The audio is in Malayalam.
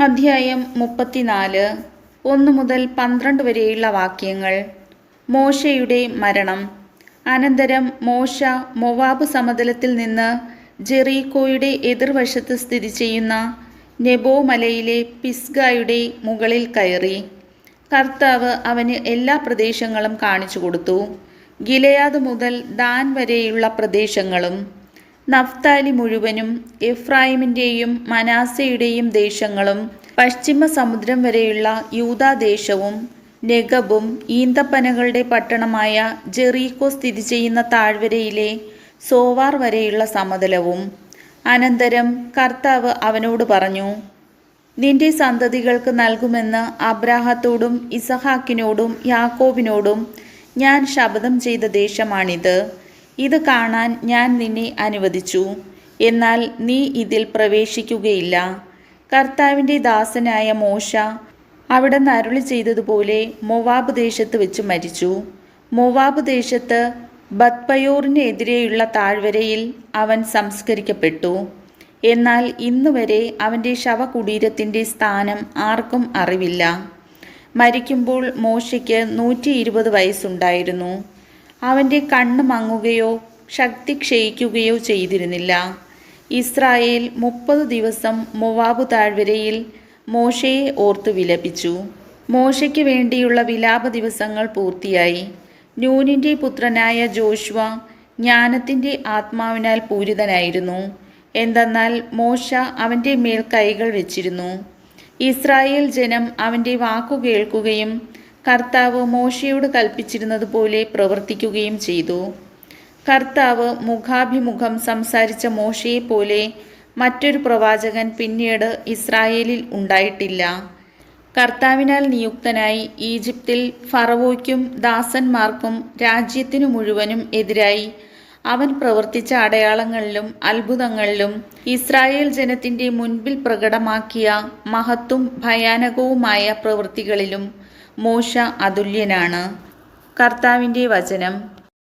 അധ്യായം 34 1 മുതൽ 12 വരെയുള്ള വാക്യങ്ങൾ. മോശയുടെ മരണം. അനന്തരം മോശ മോവാബ് സമതലത്തിൽ നിന്ന് ജെറീക്കോയുടെ എതിർവശത്ത് സ്ഥിതി ചെയ്യുന്ന നെബോ മലയിലെ പിസ്ഗയുടെ മുകളിൽ കയറി. കർത്താവ് അവന് എല്ലാ പ്രദേശങ്ങളും കാണിച്ചു കൊടുത്തു. ഗിലെയാദ് മുതൽ ദാൻ വരെയുള്ള പ്രദേശങ്ങളും നഫ്താലി മുഴുവനും, എഫ്രായിമിൻ്റെയും മനാസയുടെയും ദേശങ്ങളും, പശ്ചിമ സമുദ്രം വരെയുള്ള യൂദാദേശവും, നെഗബും ഈന്തപ്പനകളുടെ പട്ടണമായ ജെറീക്കോ സ്ഥിതി ചെയ്യുന്ന താഴ്വരയിലെ സോവാർ വരെയുള്ള സമതലവും. അനന്തരം കർത്താവ് അവനോട് പറഞ്ഞു, നിന്റെ സന്തതികൾക്ക് നൽകുമെന്ന് അബ്രാഹത്തോടും ഇസഹാക്കിനോടും യാക്കോബിനോടും ഞാൻ ശപഥം ചെയ്ത ദേശമാണിത്. ഇത് കാണാൻ ഞാൻ നിന്നെ അനുവദിച്ചു, എന്നാൽ നീ ഇതിൽ പ്രവേശിക്കുകയില്ല. കർത്താവിൻ്റെ ദാസനായ മോശ അവിടുന്ന് അരുളി ചെയ്തതുപോലെ മൊവാബ് ദേശത്ത് വെച്ച് മരിച്ചു. മൊവാബ് ദേശത്ത് ബത്പയോറിന് എതിരെയുള്ള താഴ്വരയിൽ അവൻ സംസ്കരിക്കപ്പെട്ടു. എന്നാൽ ഇന്നുവരെ അവൻ്റെ ശവകുടീരത്തിൻ്റെ സ്ഥാനം ആർക്കും അറിവില്ല. മരിക്കുമ്പോൾ മോശയ്ക്ക് 120 വയസ്സുണ്ടായിരുന്നു. അവൻ്റെ കണ്ണ് മങ്ങുകയോ ശക്തി ക്ഷയിക്കുകയോ ചെയ്തിരുന്നില്ല. ഇസ്രായേൽ 30 ദിവസം മൊവാബ് താഴ്വരയിൽ മോശയെ ഓർത്തു വിലപിച്ചു. മോശയ്ക്ക് വേണ്ടിയുള്ള വിലാപ ദിവസങ്ങൾ പൂർത്തിയായി. നൂനിൻ്റെ പുത്രനായ ജോഷുവ ജ്ഞാനത്തിൻ്റെ ആത്മാവിനാൽ പൂരിതനായിരുന്നു. എന്തെന്നാൽ മോശ അവൻ്റെ മേൽ കൈകൾ വെച്ചിരുന്നു. ഇസ്രായേൽ ജനം അവൻ്റെ വാക്കു കേൾക്കുകയും കർത്താവ് മോശയോട് കൽപ്പിച്ചിരുന്നത് പോലെ പ്രവർത്തിക്കുകയും ചെയ്തു. കർത്താവ് മുഖാഭിമുഖം സംസാരിച്ച മോശയെപ്പോലെ മറ്റൊരു പ്രവാചകൻ പിന്നീട് ഇസ്രായേലിൽ ഉണ്ടായിട്ടില്ല. കർത്താവിനാൽ നിയുക്തനായി ഈജിപ്തിൽ ഫറവോയ്ക്കും ദാസന്മാർക്കും രാജ്യത്തിനു മുഴുവനും എതിരായി അവൻ പ്രവർത്തിച്ച അടയാളങ്ങളിലും അത്ഭുതങ്ങളിലും ഇസ്രായേൽ ജനത്തിൻ്റെ മുൻപിൽ പ്രകടമാക്കിയ മഹത്തും ഭയാനകവുമായ പ്രവൃത്തികളിലും മോശ അതുല്യനാണ്. കർത്താവിൻ്റെ വചനം.